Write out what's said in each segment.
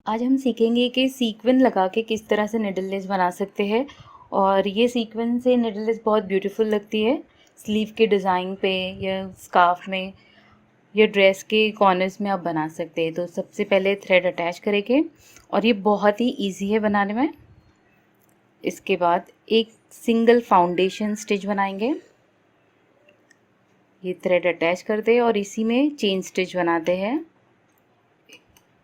आज हम सीखेंगे कि सीक्वेंस लगा के किस तरह से निडल लेस बना सकते हैं। और ये सीक्वेंस से निडल लेस बहुत ब्यूटीफुल लगती है स्लीव के डिज़ाइन पे या स्कार्फ में या ड्रेस के कॉर्नर्स में आप बना सकते हैं। तो सबसे पहले थ्रेड अटैच करेंगे और ये बहुत ही इजी है बनाने में। इसके बाद एक सिंगल फाउंडेशन स्टिच बनाएंगे। ये थ्रेड अटैच कर दे और इसी में चेन स्टिच बनाते हैं।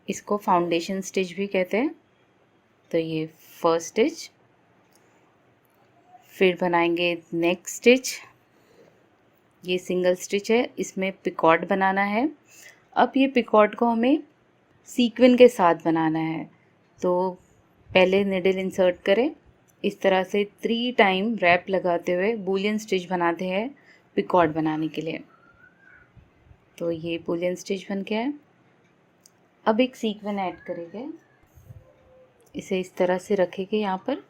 इसको फाउंडेशन स्टिच भी कहते हैं। तो ये फर्स्ट स्टिच, फिर बनाएंगे नेक्स्ट स्टिच। ये सिंगल स्टिच है, इसमें पिकॉट बनाना है। अब ये पिकॉट को हमें सीक्वेंस के साथ बनाना है। तो पहले निडल इंसर्ट करें, इस तरह से 3 टाइम रैप लगाते हुए बूलियन स्टिच बनाते हैं पिकॉट बनाने के लिए। तो ये बूलियन स्टिच बन गया है। अब एक सीक्वेंस ऐड करेंगे, इसे इस तरह से रखेंगे यहाँ पर।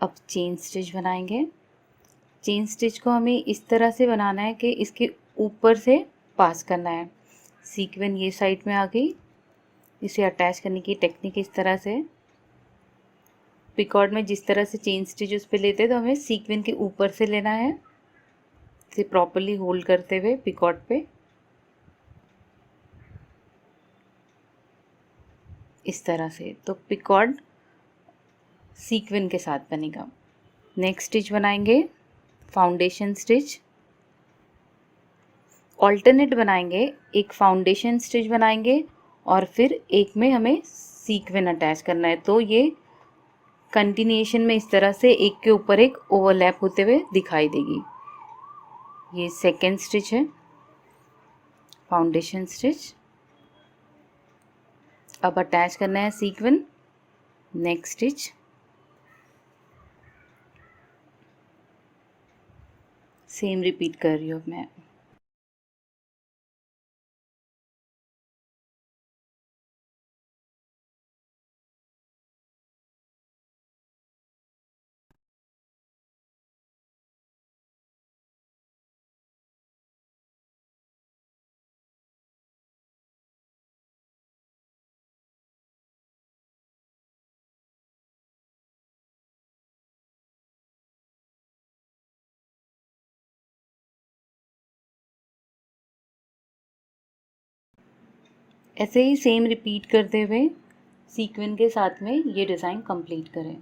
अब चेन स्टिच बनाएंगे। चेन स्टिच को हमें इस तरह से बनाना है कि इसके ऊपर से पास करना है। सीक्वेंस ये साइड में आ गई, इसे अटैच करने की टेक्निक इस तरह से। पिकॉट में जिस तरह से चेन स्टिच उस पर लेते हैं तो हमें सीक्वेंस के ऊपर से लेना है, इसे प्रॉपरली होल्ड करते हुए पिकॉट पे इस तरह से। तो पिकॉट सीक्वेंस के साथ बनेगा। नेक्स्ट स्टिच बनाएंगे फाउंडेशन स्टिच। ऑल्टरनेट बनाएंगे, एक फाउंडेशन स्टिच बनाएंगे और फिर एक में हमें सीक्वेंस अटैच करना है। तो ये कंटिन्यूएशन में इस तरह से एक के ऊपर एक ओवरलैप होते हुए दिखाई देगी। ये सेकेंड स्टिच है, फाउंडेशन स्टिच। अब अटैच करना है sequence. Next stitch, same repeat कर रही हूँ मैं। ऐसे ही सेम रिपीट करते हुए सीक्वेंस के साथ में ये डिज़ाइन कंप्लीट करें।